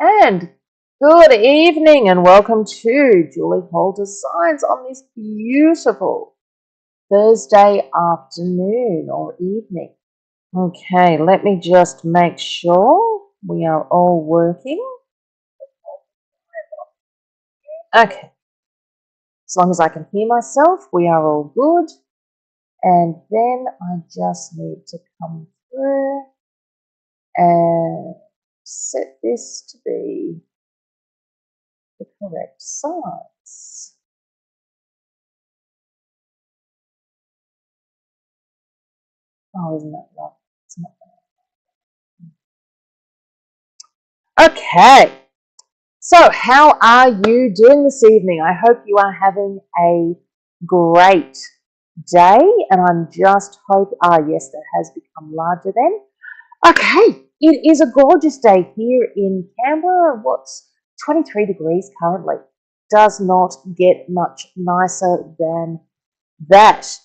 And good evening and welcome to Julie Hall Designs on this beautiful Thursday afternoon or evening. Okay, let me just make sure we are all working. Okay, as long as I can hear myself, we are all good. And then I just need to come through and set this to be the correct size. Oh, isn't that lovely? It's not. Okay, so how are you doing this evening? I hope you are having a great day, and I'm just hope. Yes, that has become larger then. Okay, it is a gorgeous day here in Canberra. What's 23 degrees currently? Does not get much nicer than that.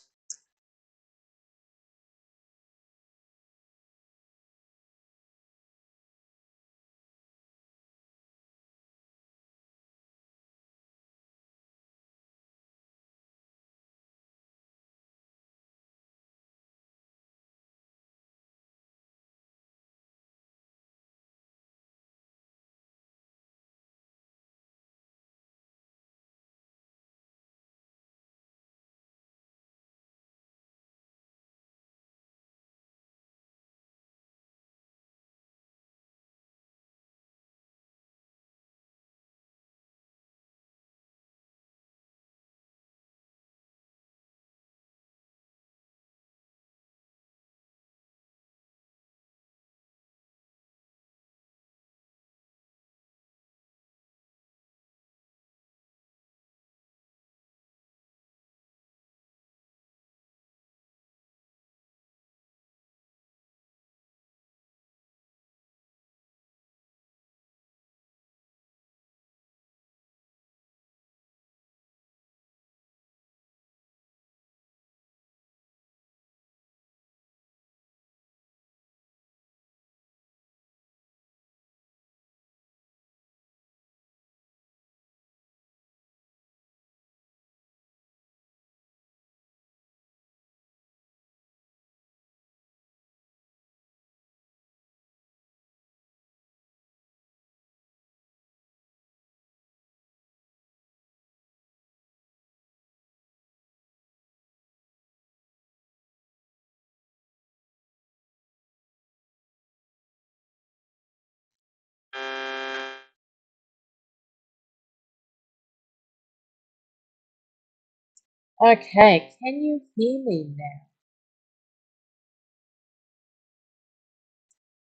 Okay, can you hear me now?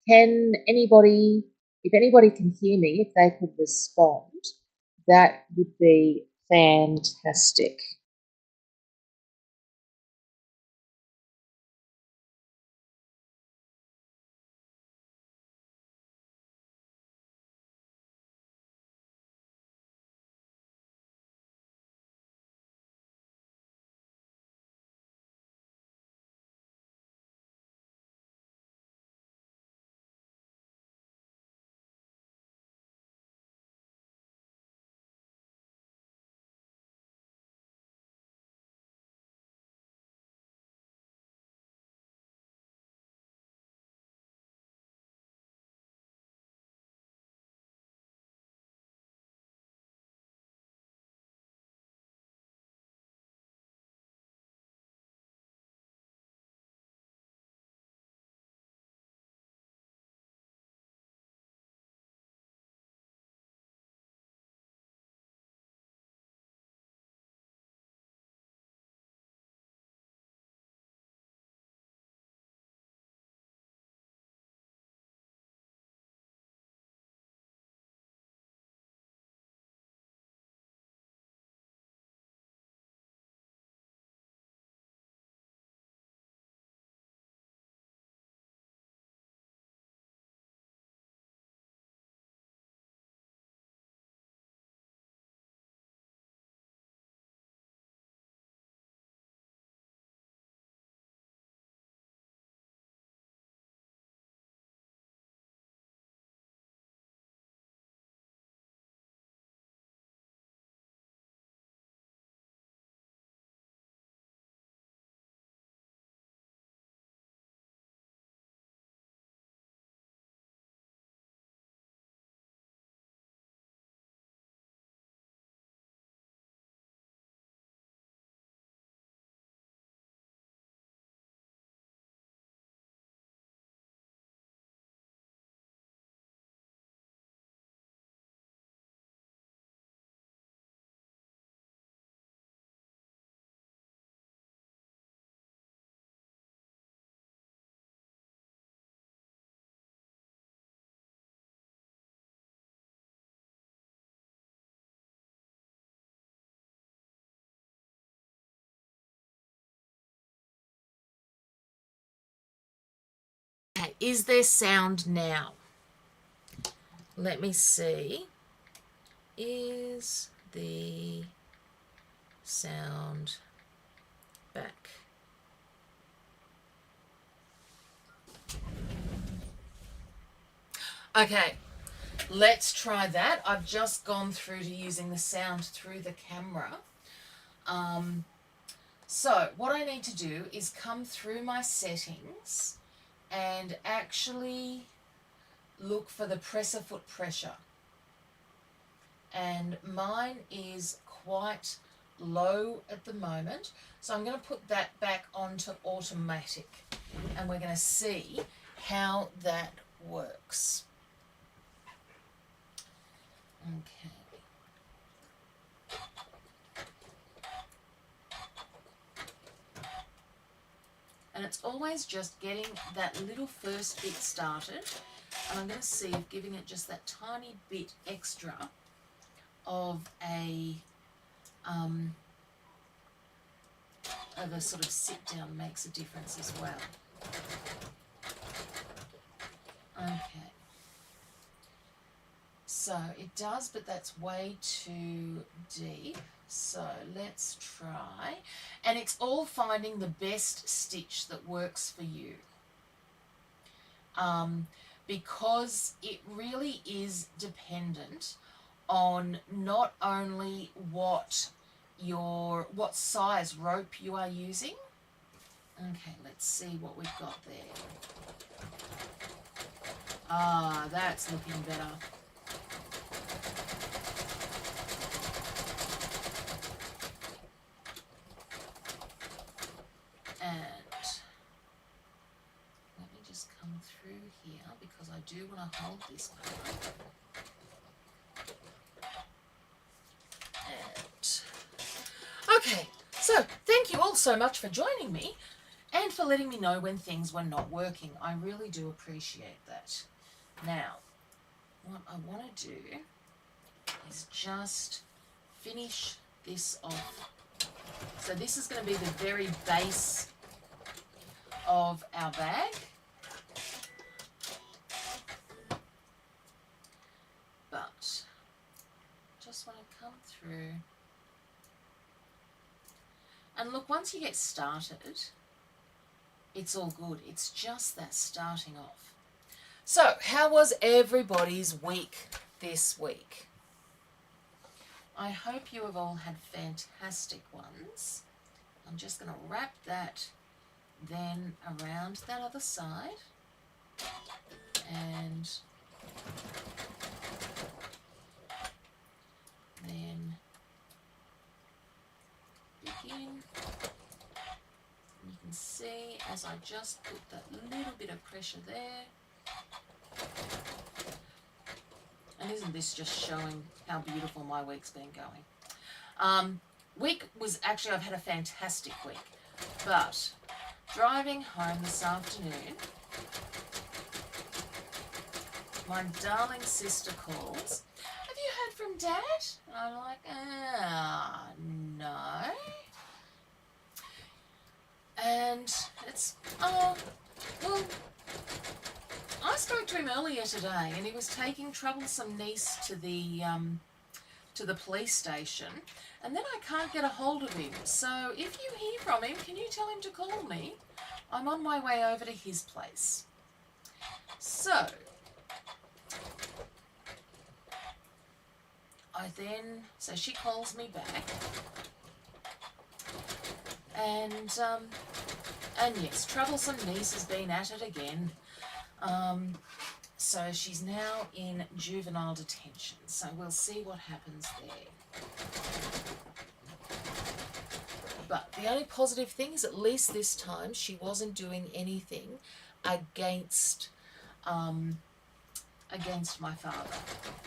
Can anybody, if anybody can hear me, if they could respond, that would be fantastic. Okay, is there sound now? Let me see. Is the sound back? Okay, let's try that. I've just gone through to using the sound through the camera. So what I need to do is come through my settings and actually look for the presser foot pressure. And mine is quite low at the moment. So I'm going to put that back onto automatic and we're going to see how that works. Okay. And it's always just getting that little first bit started. And I'm going to see if giving it just that tiny bit extra of a sort of sit down makes a difference as well. Okay. So it does, but that's way too deep. So let's try. And it's all finding the best stitch that works for you. Because it really is dependent on not only what size rope you are using. Okay, let's see what we've got there. Ah, that's looking better. And let me just come through here because I do want to hold this part. Okay, so thank you all so much for joining me and for letting me know when things were not working. I really do appreciate that. Now, what I want to do is just finish this off. So this is going to be the very base of our bag. But just want to come through. And look, once you get started, it's all good. It's just that starting off. So, how was everybody's week this week? I hope you have all had fantastic ones. I'm just going to wrap that then around that other side. And then begin. You can see as I just put that little bit of pressure there. And isn't this just showing how beautiful my week's been going? I've had a fantastic week, but driving home this afternoon, my darling sister calls. Have you heard from Dad? And I'm like, no. And it's, well, I spoke to him earlier today and he was taking troublesome niece to the police station, and then I can't get a hold of him. So if you hear from him, can you tell him to call me? I'm on my way over to his place. So she calls me back, and yes, troublesome niece has been at it again. So she's now in juvenile detention. So we'll see what happens there. But the only positive thing is at least this time she wasn't doing anything against my father.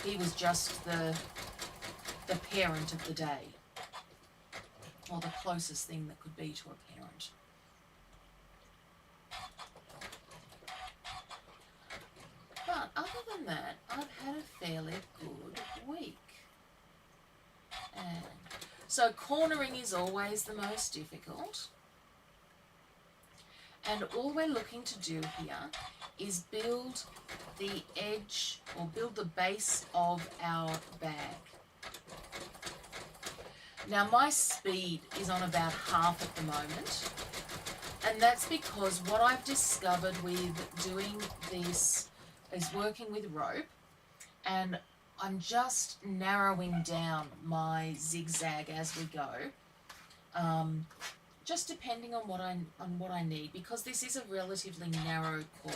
He was just the parent of the day, or the closest thing that could be to a parent. But other than that, I've had a fairly good week. And so cornering is always the most difficult. And all we're looking to do here is build the edge or build the base of our bag. Now my speed is on about half at the moment, and that's because what I've discovered with doing this is working with rope, and I'm just narrowing down my zigzag as we go, just depending on what I need, because this is a relatively narrow cord.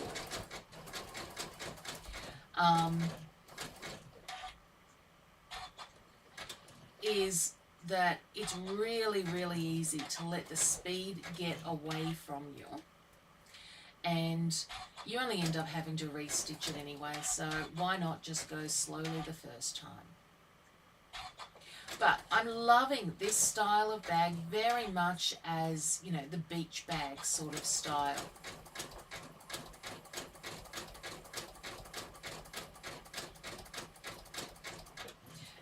Is that it's really, really easy to let the speed get away from you, and you only end up having to re-stitch it anyway, so why not just go slowly the first time. But I'm loving this style of bag very much as, you know, the beach bag sort of style.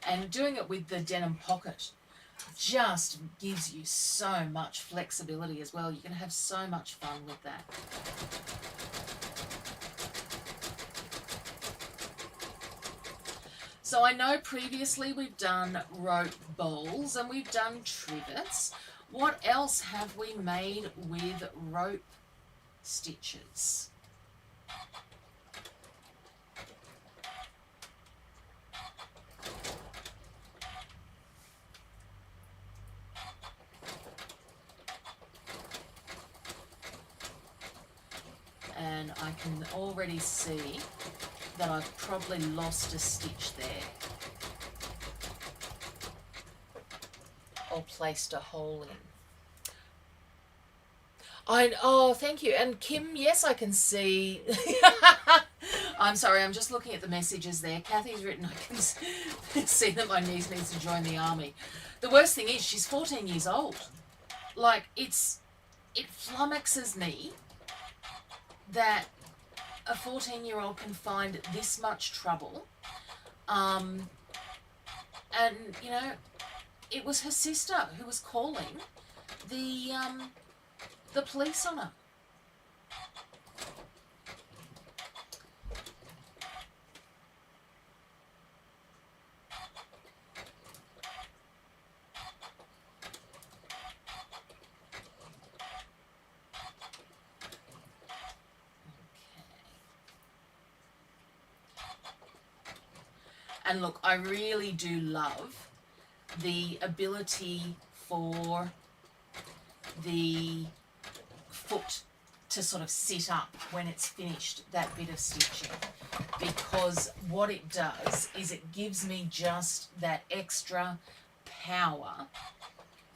And doing it with the denim pocket just gives you so much flexibility as well. You can have so much fun with that. So I know previously we've done rope bowls and we've done trivets. What else have we made with rope stitches? And I can already see that I've probably lost a stitch there, or placed a hole in. Oh, thank you. And Kim, yes, I can see. I'm sorry, I'm just looking at the messages there. Kathy's written, I can see that my niece needs to join the army. The worst thing is she's 14 years old. Like, it flummoxes me that a 14-year-old can find this much trouble. And, you know, it was her sister who was calling the police on her. And look, I really do love the ability for the foot to sort of sit up when it's finished that bit of stitching, because what it does is it gives me just that extra power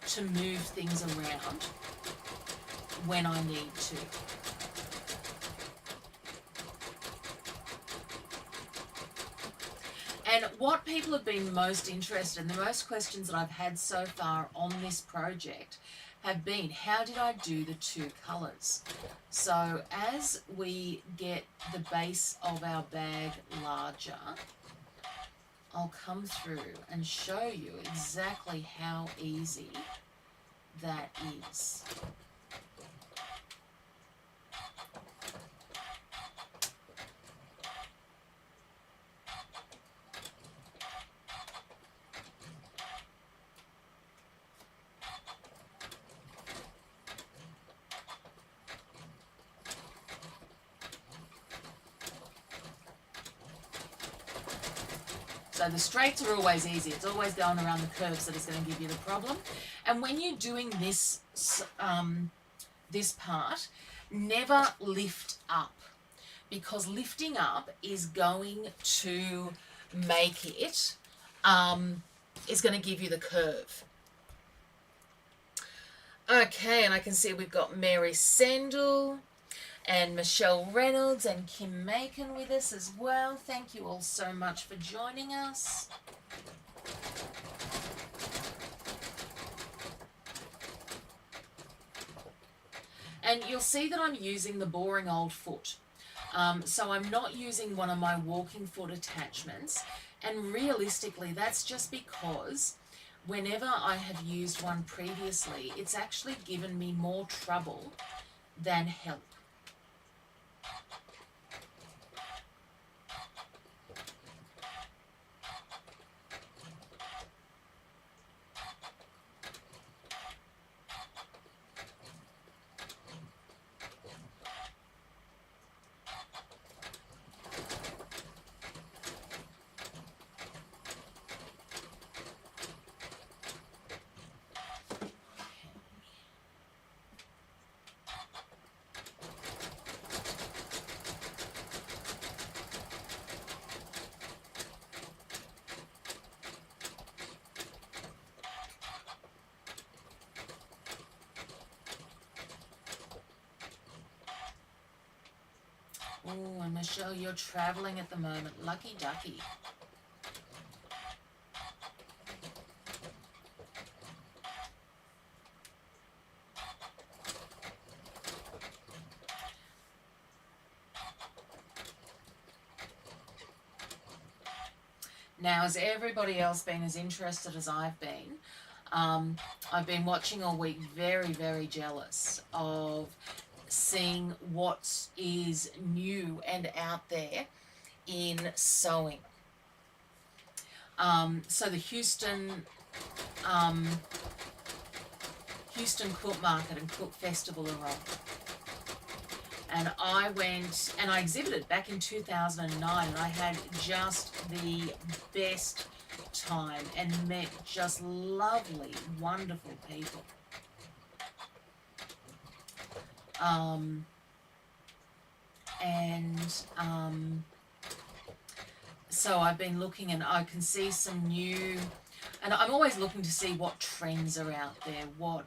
to move things around when I need to. And what people have been most interested in, the most questions that I've had so far on this project have been, how did I do the two colours? So as we get the base of our bag larger, I'll come through and show you exactly how easy that is. So the straights are always easy. It's always going around the curves that is going to give you the problem. And when you're doing this, this part, never lift up, because lifting up is going to make it, is going to give you the curve. Okay, and I can see we've got Mary Sandel and Michelle Reynolds and Kim Macon with us as well. Thank you all so much for joining us. And you'll see that I'm using the boring old foot. So I'm not using one of my walking foot attachments. And realistically, that's just because whenever I have used one previously, it's actually given me more trouble than help. Oh, and Michelle, you're traveling at the moment. Lucky ducky. Now, has everybody else been as interested as I've been? I've been watching all week, very, very jealous of seeing what is new and out there in sewing. So the Houston Quilt Market and Quilt Festival are on. And I went and I exhibited back in 2009, and I had just the best time and met just lovely, wonderful people. So I've been looking, and I can see some new, and I'm always looking to see what trends are out there, what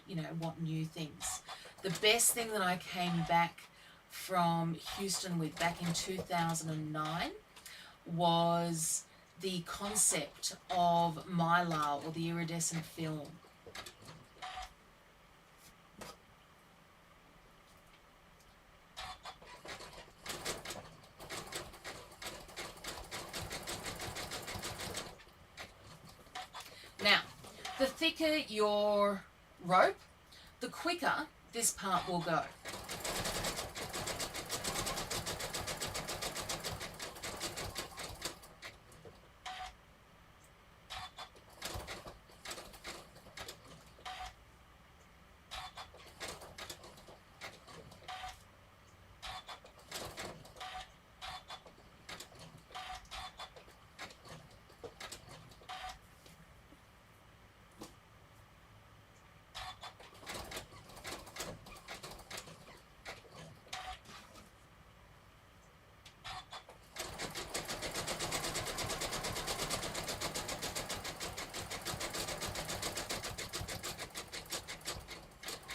new things. The best thing that I came back from Houston with back in 2009 was the concept of mylar, or the iridescent film. Now, the thicker your rope, the quicker this part will go.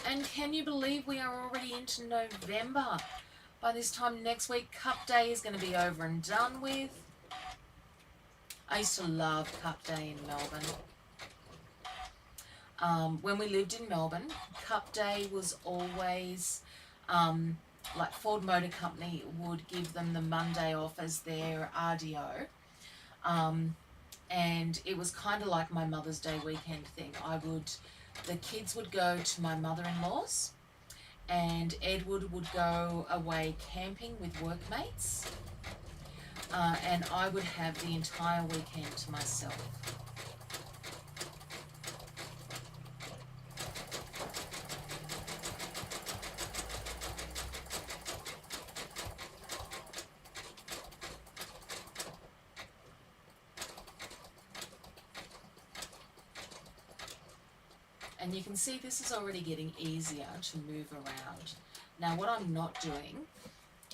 And can you believe we are already into November? By this time next week, Cup Day is going to be over and done with. I used to love Cup Day in Melbourne. When we lived in Melbourne, Cup Day was always, like Ford Motor Company would give them the Monday off as their RDO. And it was kind of like my Mother's Day weekend thing. The kids would go to my mother-in-law's, and Edward would go away camping with workmates, and I would have the entire weekend to myself. And you can see this is already getting easier to move around. Now what I'm not doing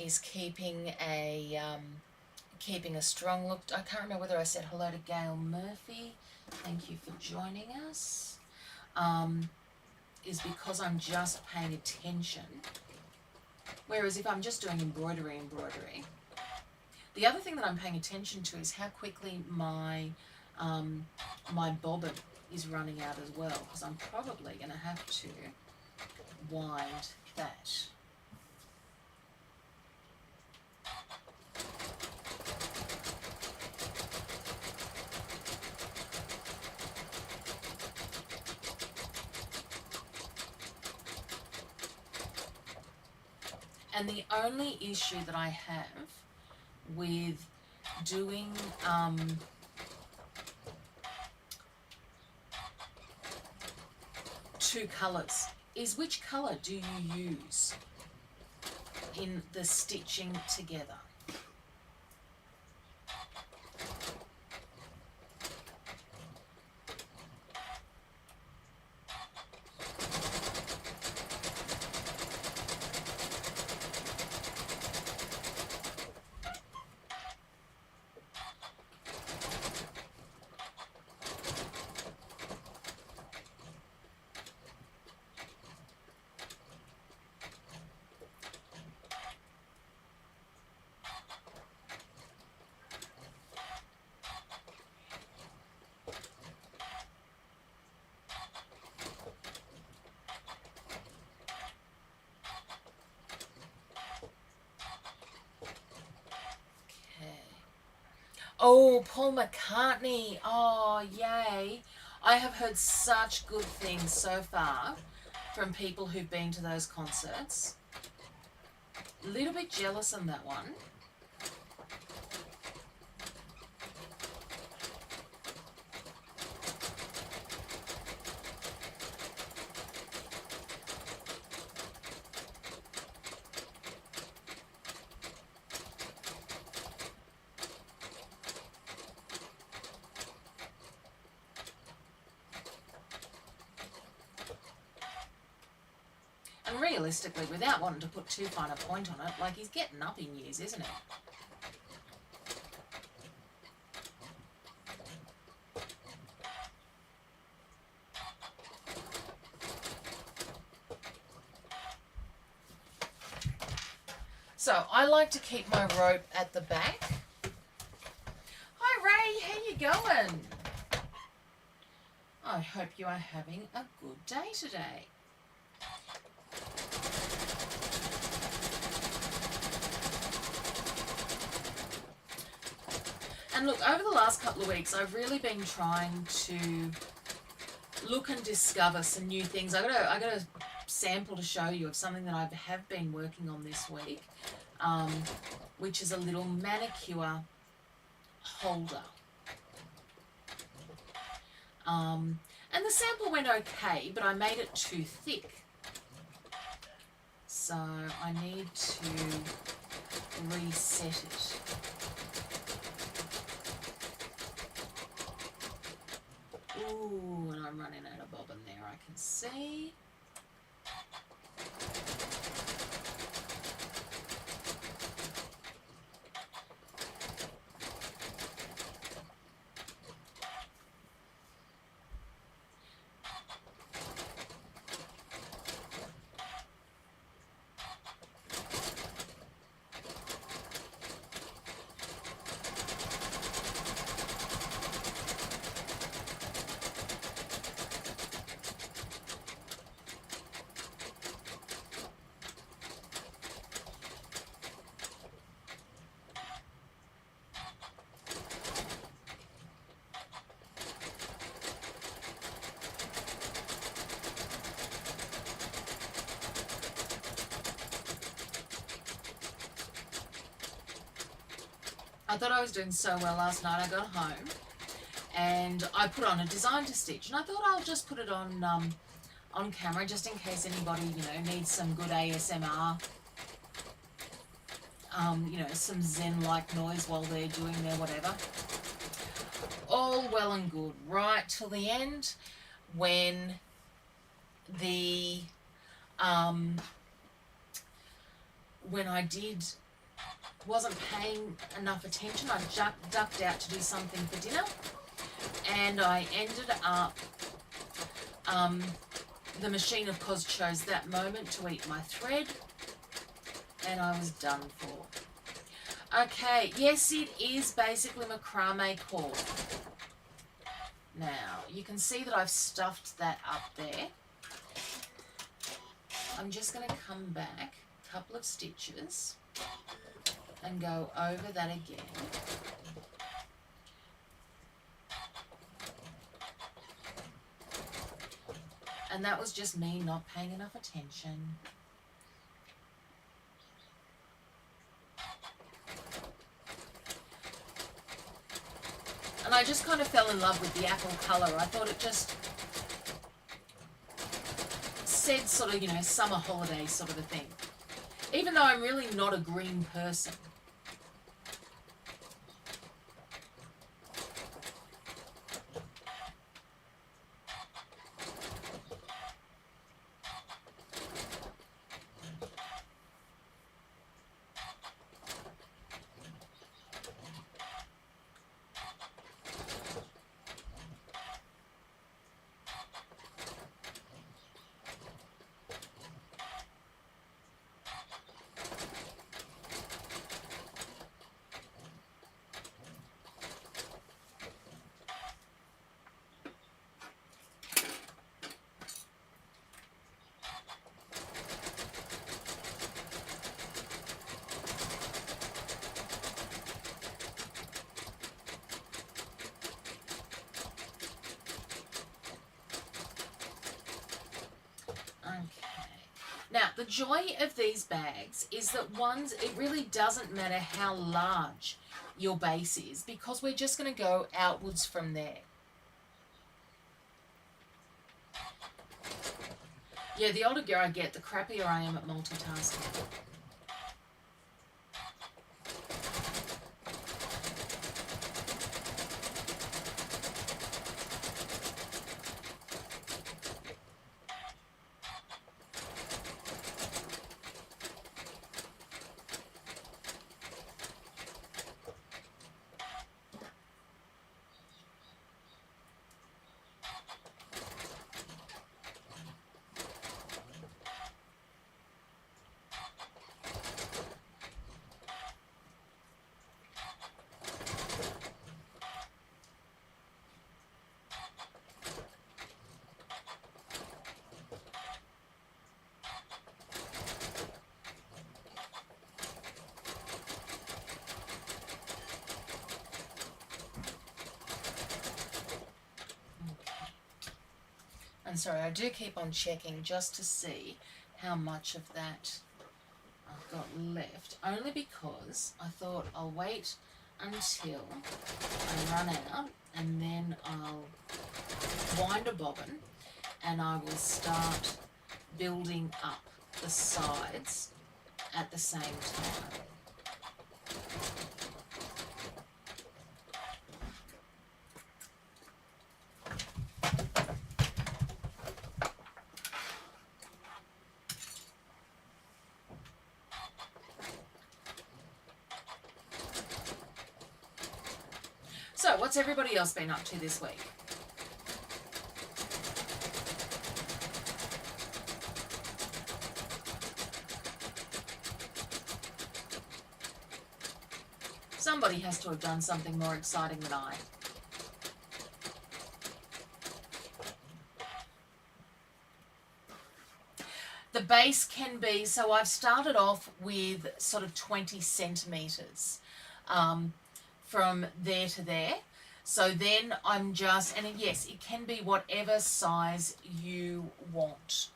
is keeping a strong look. I can't remember whether I said hello to Gail Murphy. Thank you for joining us. Is because I'm just paying attention. Whereas if I'm just doing embroidery, the other thing that I'm paying attention to is how quickly my bobbin is running out as well, because I'm probably going to have to wind that. And the only issue that I have with doing two colours is which colour do you use in the stitching together? Oh, Paul McCartney. Oh, yay. I have heard such good things so far from people who've been to those concerts. A little bit jealous on that one. And realistically, without wanting to put too fine a point on it, like he's getting up in years, isn't he? So I like to keep my rope at the back. Hi Ray, how you going? I hope you are having a good day today. And look, over the last couple of weeks, I've really been trying to look and discover some new things. I got a sample to show you of something that I have been working on this week, which is a little manicure holder. And the sample went okay, but I made it too thick. So I need to reset it. Ooh, and I'm running out of bobbin there, I can see. I thought I was doing so well last night. I got home and I put on a design to stitch, and I thought I'll just put it on camera just in case anybody needs some good ASMR, some Zen-like noise while they're doing their whatever. All well and good, right till the end when the when I wasn't paying enough attention. I ducked out to do something for dinner, and I ended up, the machine of course chose that moment to eat my thread, and I was done for. Okay, yes, it is basically macrame cord. Now, you can see that I've stuffed that up there. I'm just going to come back a couple of stitches and go over that again. And that was just me not paying enough attention. And I just kind of fell in love with the apple colour. I thought it just said sort of, you know, summer holiday sort of a thing. Even though I'm really not a green person. Now, the joy of these bags is that it really doesn't matter how large your base is, because we're just going to go outwards from there. Yeah, the older I get, the crappier I am at multitasking. And sorry, I do keep on checking just to see how much of that I've got left, only because I thought I'll wait until I run out, and then I'll wind a bobbin and I will start building up the sides at the same time. So, what's everybody else been up to this week? Somebody has to have done something more exciting than I. The base can be, so I've started off with sort of 20 centimetres. From there to there. So then I'm just, and yes, it can be whatever size you want.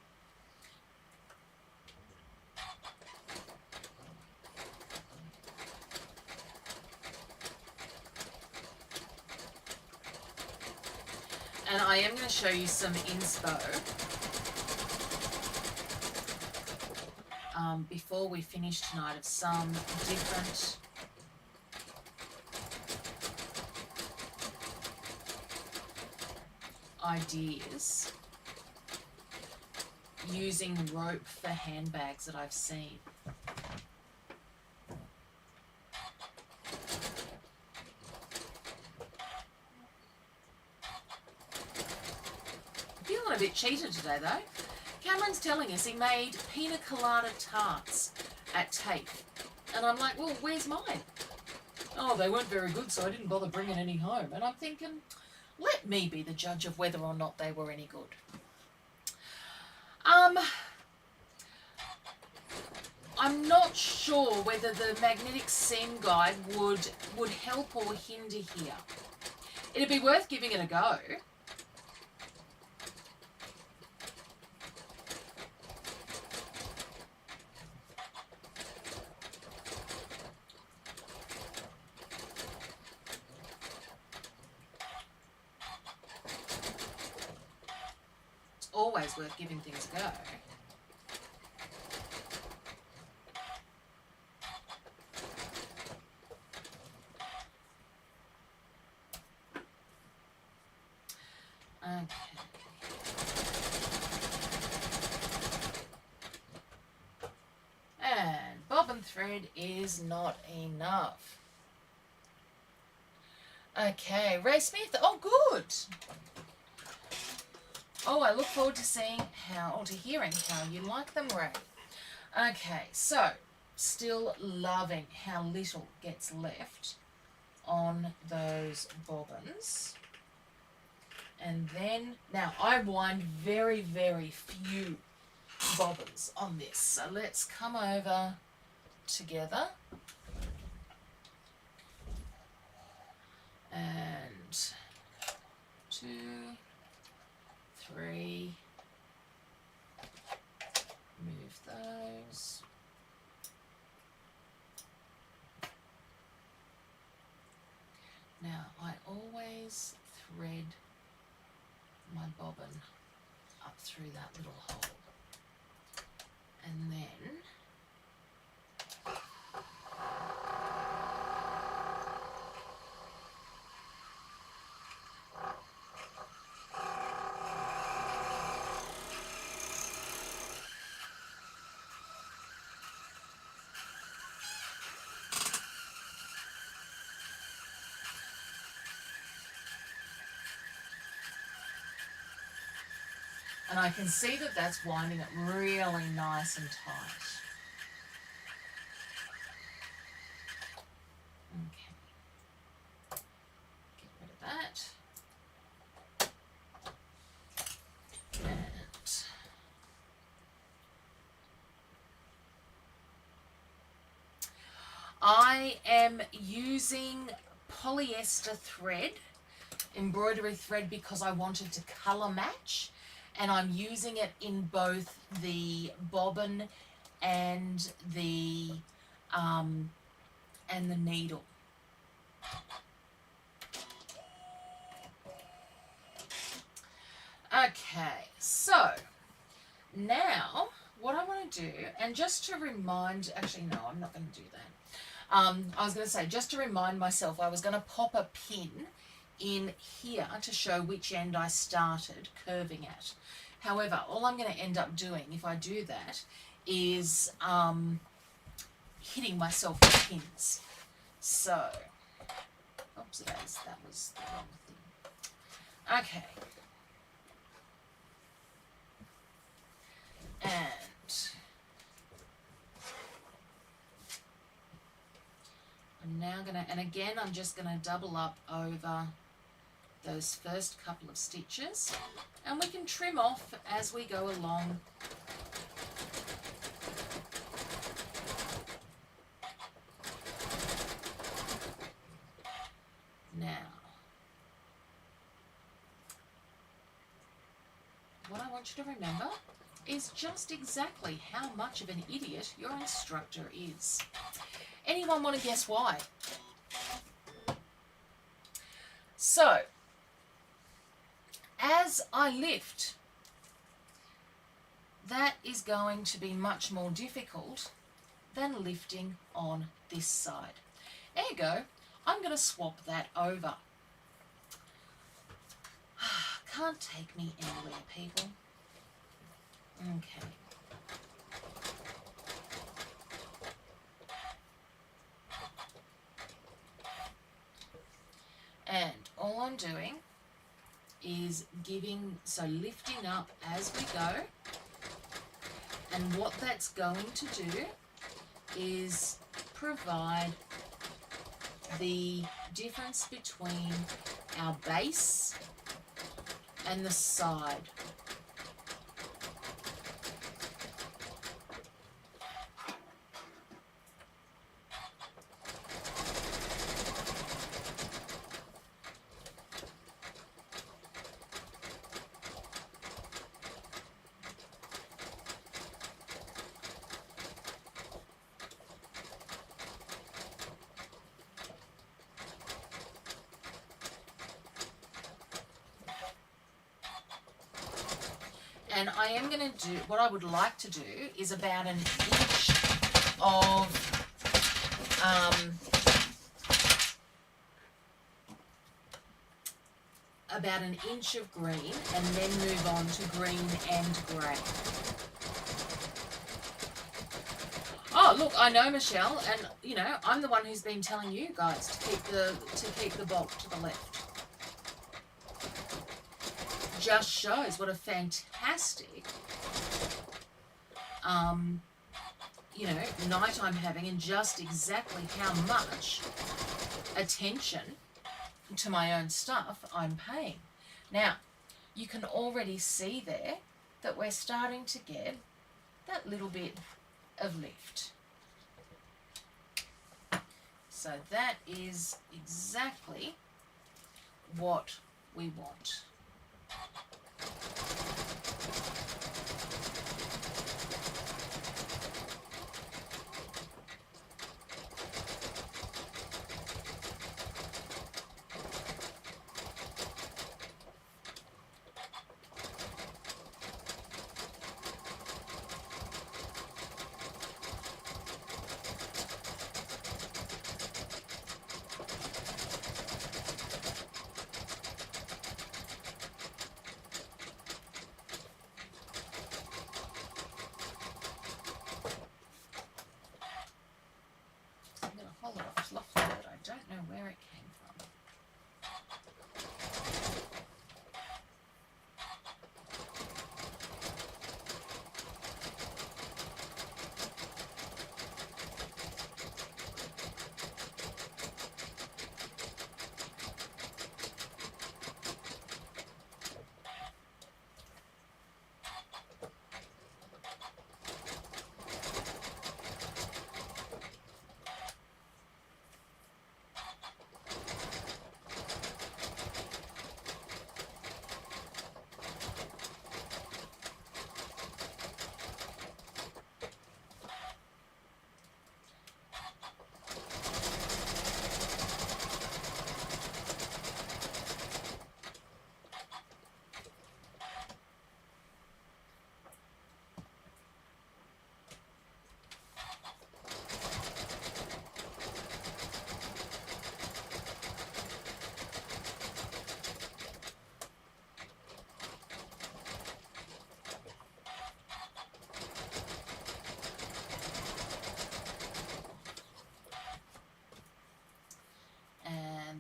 And I am going to show you some inspo before we finish tonight, of some different ideas using rope for handbags that I've seen. Feeling a bit cheated today though. Cameron's telling us he made pina colada tarts at TAFE. And I'm like, well, where's mine? Oh, they weren't very good, so I didn't bother bringing any home. And I'm thinking, let me be the judge of whether or not they were any good. I'm not sure whether the magnetic seam guide would help or hinder here. It'd be worth giving it a go. always worth giving things a go. Okay. And bobbin thread is not enough. Okay, Ray Smith. Oh, good. Oh, I look forward to seeing how, or to hearing how you like them, Ray. Okay, so still loving how little gets left on those bobbins. And then, now I wind very, very few bobbins on this. So let's come over together. And 2, 3, move those. Now I always thread my bobbin up through that little hole, and then and I can see that that's winding it really nice and tight. Okay, get rid of that. And I am using polyester thread, embroidery thread, because I wanted to colour match, and I'm using it in both the bobbin and the needle. Okay, so now what I want to do, and just to remind, actually no, I'm not going to do that. I was going to say, just to remind myself, I was going to pop a pin in here to show which end I started curving at. However, all I'm going to end up doing if I do that is hitting myself with pins. So, oops, that was the wrong thing. Okay. And I'm now going to, and again, I'm just going to double up over those first couple of stitches, and we can trim off as we go along. Now, what I want you to remember is just exactly how much of an idiot your instructor is. Anyone want to guess why? So, as I lift, that is going to be much more difficult than lifting on this side. Ergo, I'm going to swap that over. Can't take me anywhere, people. Okay. And all I'm doing is lifting up as we go. And what that's going to do is provide the difference between our base and the side. And I am going to do, what I would like to do is about an inch of green, and then move on to green and grey. Oh, look, I know, Michelle, and you know, I'm the one who's been telling you guys to keep the bulk to the left. Just shows what a fantastic you know, night I'm having, and just exactly how much attention to my own stuff I'm paying. Now, you can already see there that we're starting to get that little bit of lift. So that is exactly what we want.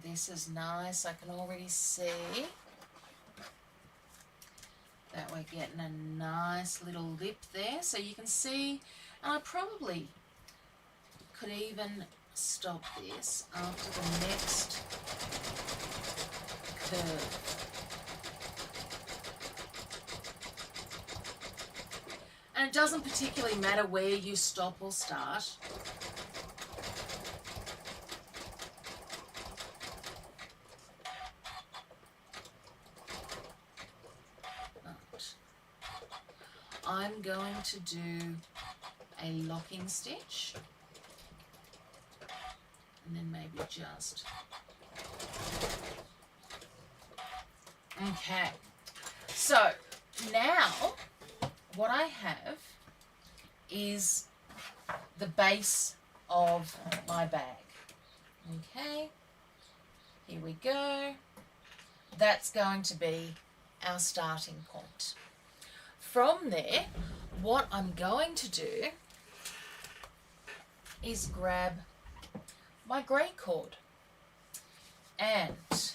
This is nice. I can already see that we're getting a nice little lip there. So you can see, and I probably could even stop this after the next curve. And it doesn't particularly matter where you stop or start. I'm going to do a locking stitch, and then maybe just, okay. So now what I have is the base of my bag. Okay, here we go. That's going to be our starting point. From there, what I'm going to do is grab my grey cord, and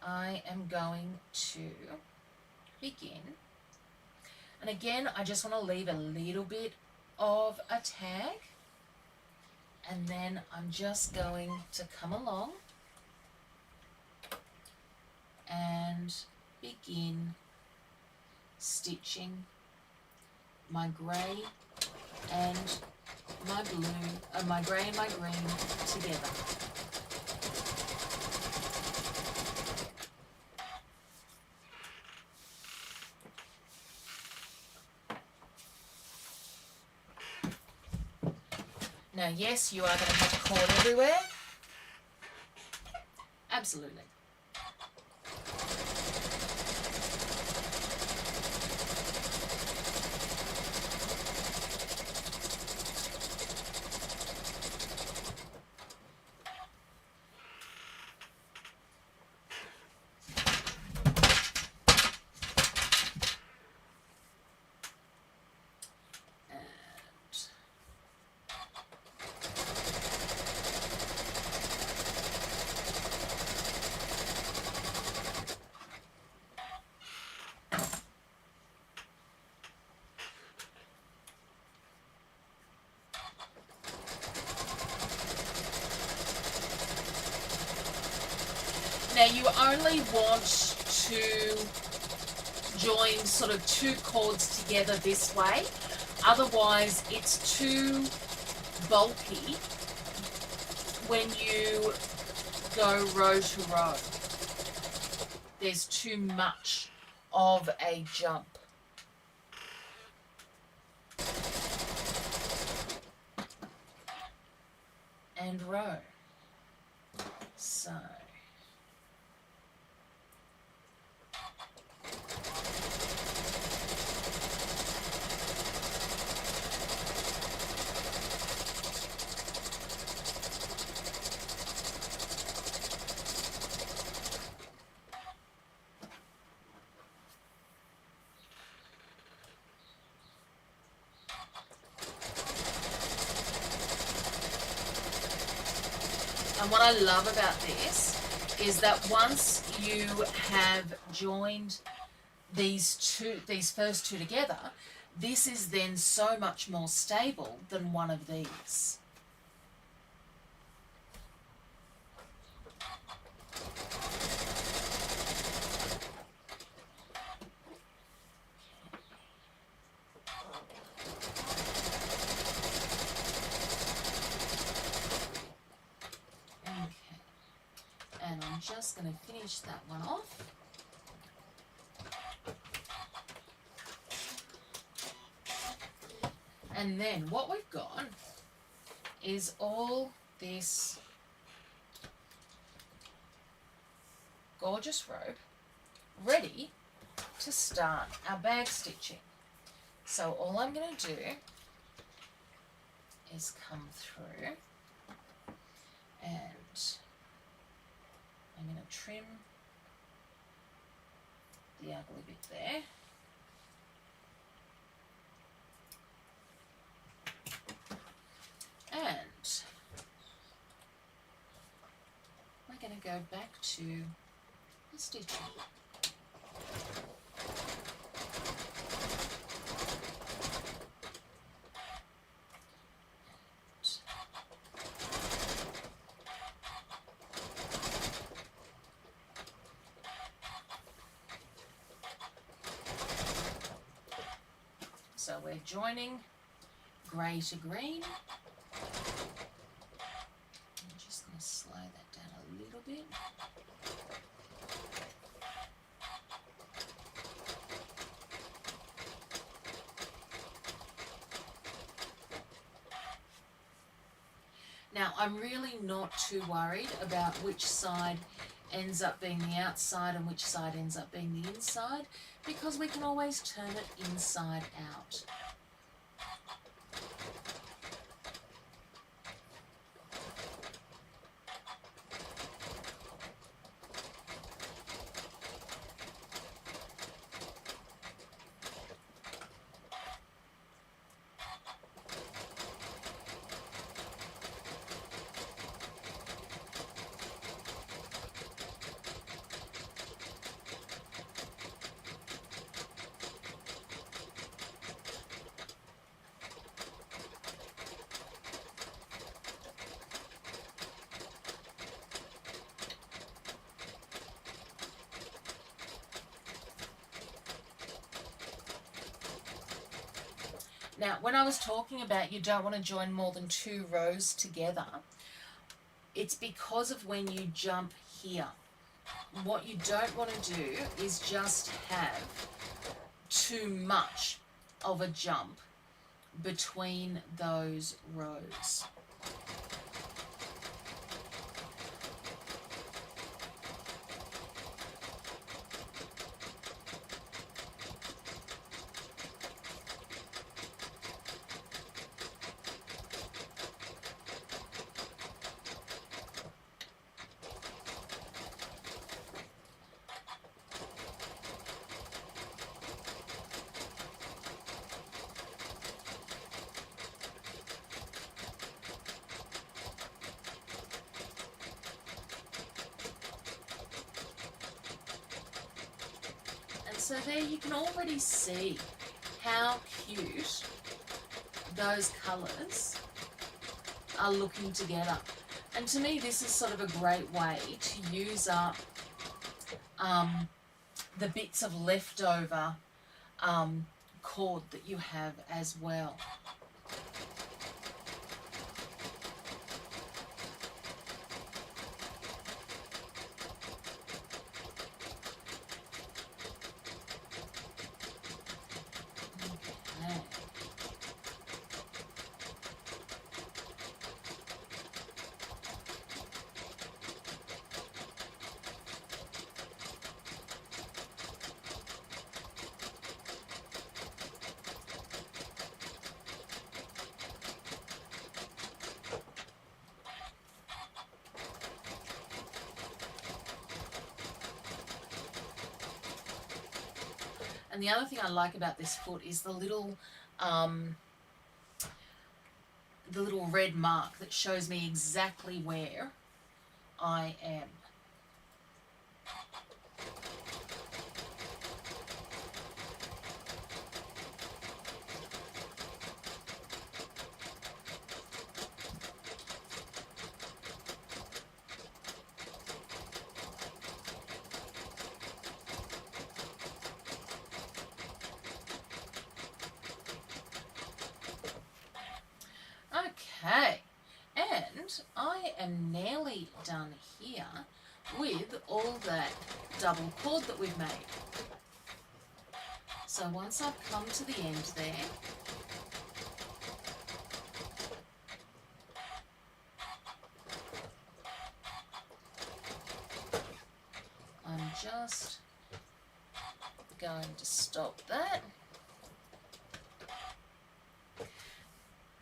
I am going to begin. And again, I just want to leave a little bit of a tag, and then I'm just going to come along and begin stitching my grey and my blue, my grey and my green together. Now, yes, you are going to have cord everywhere. Absolutely. you only want to join sort of two cords together this way, otherwise it's too bulky when you go row to row. There's too much of a jump. And row. So and what I love about this is that once you have joined these first two together, this is then so much more stable than one of these. And I'm just going to finish that one off. And then what we've got is all this gorgeous robe ready to start our bag stitching. So all I'm going to do is come through and I'm going to trim the ugly bit there. And we're going to go back to the stitching. So we're joining grey to green. I'm just going to slow that down a little bit. Now, I'm really not too worried about which side ends up being the outside and which side ends up being the inside, because we can always turn it inside out. Now, when I was talking about you don't want to join more than 2 rows together, it's because of when you jump here. What you don't want to do is just have too much of a jump between those rows. So there you can already see how cute those colours are looking together. And to me, this is sort of a great way to use up the bits of leftover cord that you have as well. Okay. And the other thing I like about this foot is the little red mark that shows me exactly where I am. Okay, and I am nearly done here with all that double cord that we've made. So once I've come to the end there, I'm just going to stop that.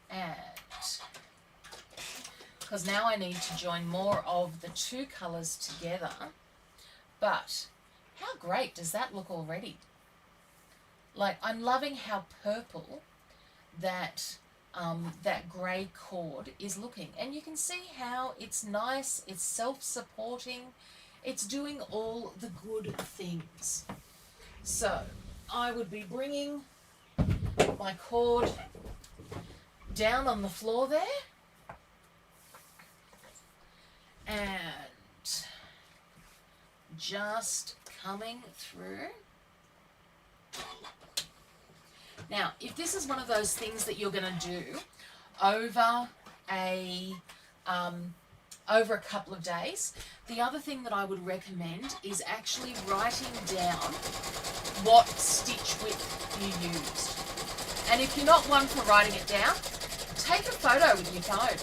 And because now I need to join more of the two colours together. But how great does that look already? Like, I'm loving how purple that that grey cord is looking. And you can see how it's nice, it's self-supporting, it's doing all the good things. So I would be bringing my cord down on the floor there and just coming through. Now, if this is one of those things that you're going to do over a couple of days, the other thing that I would recommend is actually writing down what stitch width you used. And if you're not one for writing it down, take a photo with your phone.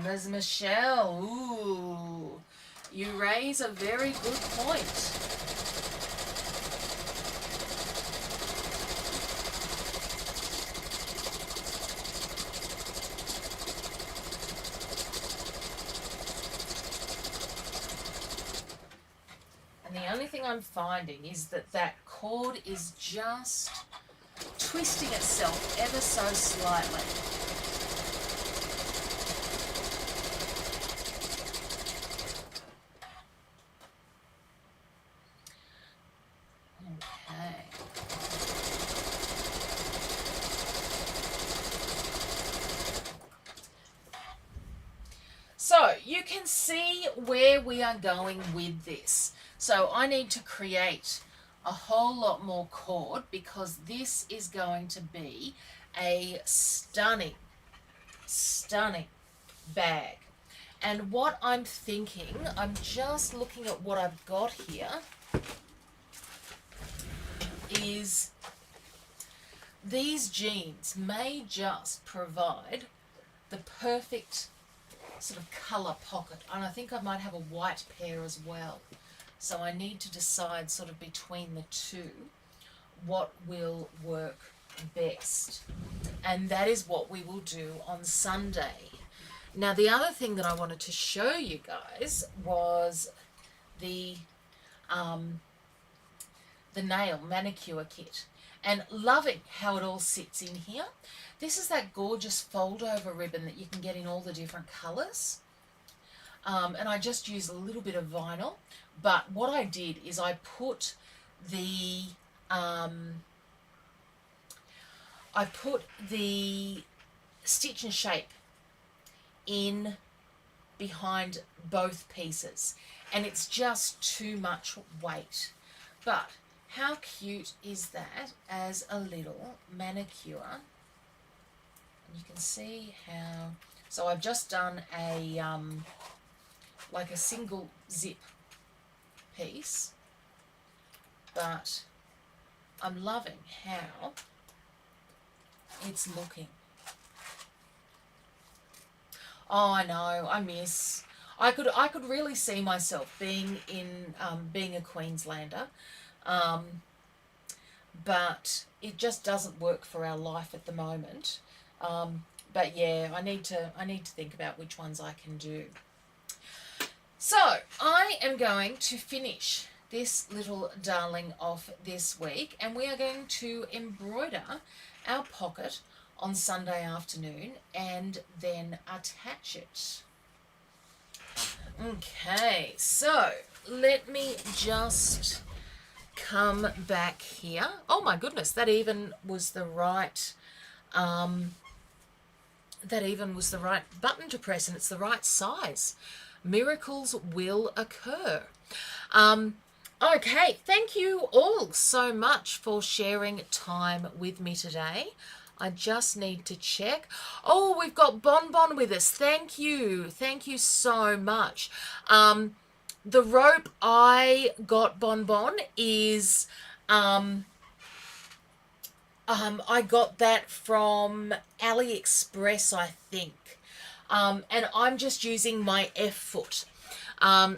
Ms. Michelle, ooh, you raise a very good point. And the only thing I'm finding is that that cord is just twisting itself ever so slightly. Okay. So you can see where we are going with this. So I need to create a whole lot more cord because this is going to be a stunning, stunning bag. And what I'm thinking, I'm just looking at what I've got here, is these jeans may just provide the perfect sort of colour pocket. And I think I might have a white pair as well. So I need to decide sort of between the two what will work best. And that is what we will do on Sunday. Now, the other thing that I wanted to show you guys was the nail manicure kit. And loving how it all sits in here. This is that gorgeous fold over ribbon that you can get in all the different colours. and I just used a little bit of vinyl. But what I did is I put the stitch and shape in behind both pieces, and it's just too much weight. But how cute is that as a little manicure? You can see how, so I've just done a like a single zip piece, but I'm loving how it's looking. Oh, I know, I could really see myself being in being a Queenslander, but it just doesn't work for our life at the moment. But yeah, I need to think about which ones I can do. So I am going to finish this little darling off this week, and we are going to embroider our pocket on Sunday afternoon and then attach it. Okay, so let me just come back here. Oh my goodness, that even was the right button to press, and it's the right size. Miracles will occur. Okay, thank you all so much for sharing time with me today. I just need to check. Oh, we've got Bonbon with us. Thank you so much. The rope I got, Bonbon, is I got that from AliExpress, I think. And I'm just using my F foot.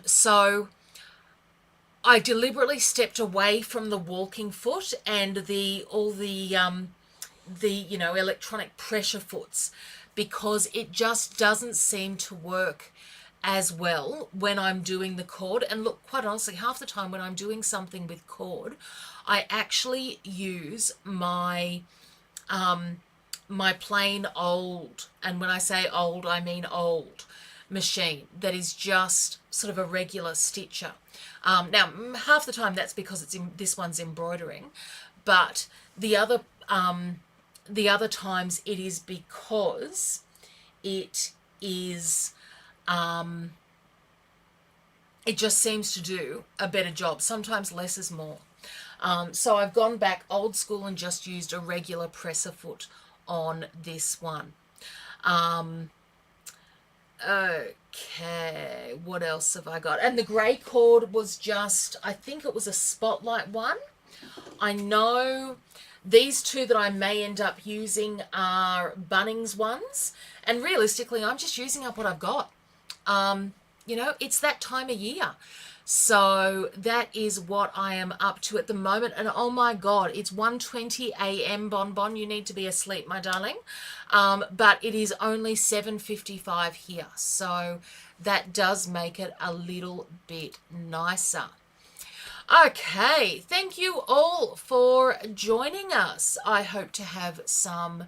So I deliberately stepped away from the walking foot and all the electronic pressure foots, because it just doesn't seem to work as well when I'm doing the cord. And look, quite honestly, half the time when I'm doing something with cord, I actually use my my plain old, and when I say old, I mean old, machine that is just sort of a regular stitcher. Now, half the time that's because this one's embroidering, but the other times it is because it is it just seems to do a better job. Sometimes less is more. So I've gone back old school and just used a regular presser foot on this one. Okay, what else have I got? And the grey cord was just, I think it was a spotlight one. I know these two that I may end up using are Bunnings ones, and realistically I'm just using up what I've got. It's that time of year. So that is what I am up to at the moment. And oh my God, it's 1:20 a.m. Bonbon. You need to be asleep, my darling. But it is only 7:55 here. So that does make it a little bit nicer. Okay, thank you all for joining us. I hope to have some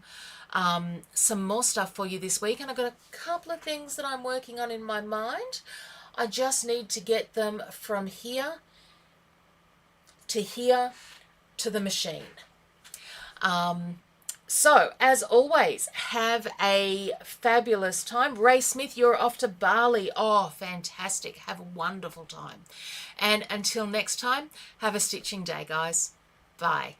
more stuff for you this week. And I've got a couple of things that I'm working on in my mind. I just need to get them from here to the machine. So, as always, have a fabulous time. Ray Smith, you're off to Bali. Oh, fantastic. Have a wonderful time. And until next time, have a stitching day, guys. Bye.